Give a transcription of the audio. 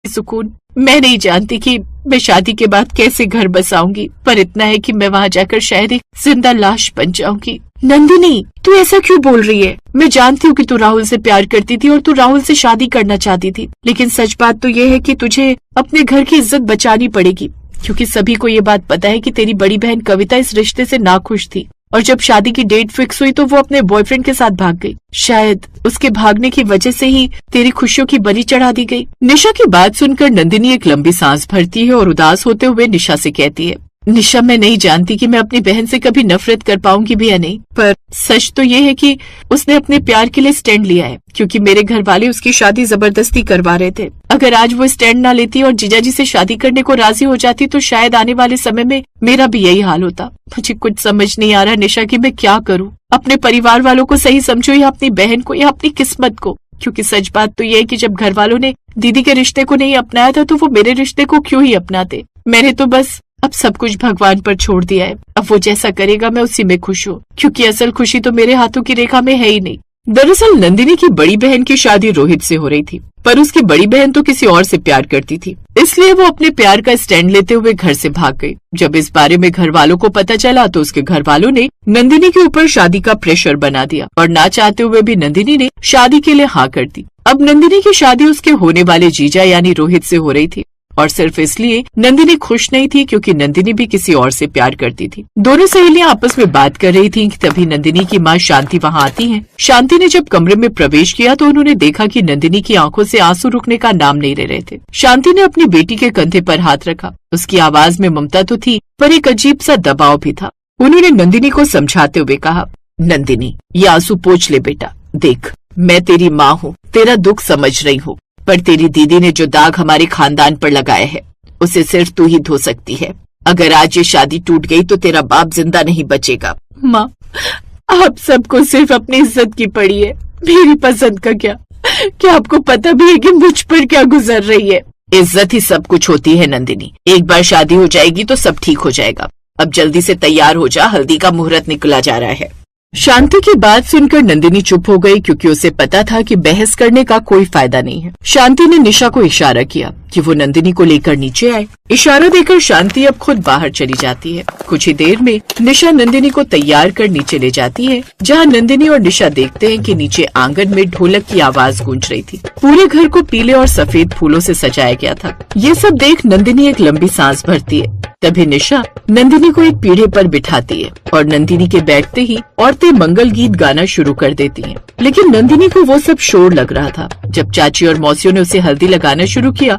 सुकून। मैं नहीं जानती कि मैं शादी के बाद कैसे घर बसाऊंगी, पर इतना है कि मैं वहाँ जाकर शायद एक जिंदा लाश बन जाऊंगी। नंदिनी, तू ऐसा क्यों बोल रही है? मैं जानती हूँ कि तू राहुल से प्यार करती थी और तू राहुल से शादी करना चाहती थी, लेकिन सच बात तो ये है कि तुझे अपने घर की इज्जत बचानी पड़ेगी, क्योंकि सभी को ये बात पता है कि तेरी बड़ी बहन कविता इस रिश्ते से नाखुश थी और जब शादी की डेट फिक्स हुई तो वो अपने बॉयफ्रेंड के साथ भाग गई। शायद उसके भागने की वजह से ही तेरी खुशियों की बलि चढ़ा दी गई। निशा की बात सुनकर नंदिनी एक लंबी सांस भरती है और उदास होते हुए निशा से कहती है, निशा, मैं नहीं जानती कि मैं अपनी बहन से कभी नफरत कर पाऊंगी भी या नहीं, पर सच तो ये है कि उसने अपने प्यार के लिए स्टैंड लिया है, क्योंकि मेरे घर वाले उसकी शादी जबरदस्ती करवा रहे थे। अगर आज वो स्टैंड ना लेती और जीजाजी से शादी करने को राजी हो जाती तो शायद आने वाले समय में मेरा भी यही हाल होता। मुझे कुछ समझ नहीं आ रहा निशा कि मैं क्या करूँ। अपने परिवार वालों को सही समझो या अपनी बहन को या अपनी किस्मत को, क्योंकि सच बात तो ये है कि जब घर वालों ने दीदी के रिश्ते को नहीं अपनाया था तो वो मेरे रिश्ते को क्यों ही अपनाते। मैंने तो बस अब सब कुछ भगवान पर छोड़ दिया है। अब वो जैसा करेगा मैं उसी में खुश हूँ, क्योंकि असल खुशी तो मेरे हाथों की रेखा में है ही नहीं। दरअसल नंदिनी की बड़ी बहन की शादी रोहित से हो रही थी, पर उसकी बड़ी बहन तो किसी और से प्यार करती थी, इसलिए वो अपने प्यार का स्टैंड लेते हुए घर से भाग गई। जब इस बारे में घर वालों को पता चला तो उसके घर वालों ने नंदिनी के ऊपर शादी का प्रेशर बना दिया और ना चाहते हुए भी नंदिनी ने शादी के लिए हाँ कर दी। अब नंदिनी की शादी उसके होने वाले जीजा यानी रोहित से हो रही थी, और सिर्फ इसलिए नंदिनी खुश नहीं थी क्योंकि नंदिनी भी किसी और से प्यार करती थी। दोनों सहेलियां आपस में बात कर रही थीं कि तभी नंदिनी की माँ शांति वहां आती हैं। शांति ने जब कमरे में प्रवेश किया तो उन्होंने देखा कि नंदिनी की आंखों से आंसू रुकने का नाम नहीं ले रहे थे। शांति ने अपनी बेटी के कंधे पर हाथ रखा। उसकी आवाज में ममता तो थी, पर एक अजीब सा दबाव भी था। उन्होंने नंदिनी को समझाते हुए कहा, नंदिनी, ये आंसू पोंछ ले बेटा। देख, मैं तेरी माँ हूँ, तेरा दुख समझ रही हूँ, पर तेरी दीदी ने जो दाग हमारे खानदान पर लगाया है उसे सिर्फ तू ही धो सकती है। अगर आज ये शादी टूट गई तो तेरा बाप जिंदा नहीं बचेगा। माँ, आप सबको सिर्फ अपनी इज्जत की पड़ी है, मेरी पसंद का क्या? क्या आपको पता भी है कि मुझ पर क्या गुजर रही है? इज्जत ही सब कुछ होती है नंदिनी। एक बार शादी हो जाएगी तो सब ठीक हो जाएगा। अब जल्दी से तैयार हो जा, हल्दी का मुहूर्त निकला जा रहा है। शांति की बात सुनकर नंदिनी चुप हो गई, क्योंकि उसे पता था कि बहस करने का कोई फायदा नहीं है। शांति ने निशा को इशारा किया कि वो नंदिनी को लेकर नीचे आए। इशारा देकर शांति अब खुद बाहर चली जाती है। कुछ ही देर में निशा नंदिनी को तैयार कर नीचे ले जाती है, जहाँ नंदिनी और निशा देखते हैं कि नीचे आंगन में ढोलक की आवाज गूंज रही थी। पूरे घर को पीले और सफेद फूलों से सजाया गया था। ये सब देख नंदिनी एक लंबी सांस भरती है। तभी निशा नंदिनी को एक पीढ़े पर बिठाती है और नंदिनी के बैठते ही औरतें मंगल गीत गाना शुरू कर देती हैं। लेकिन नंदिनी को वो सब शोर लग रहा था। जब चाची और मौसियों ने उसे हल्दी लगाना शुरू किया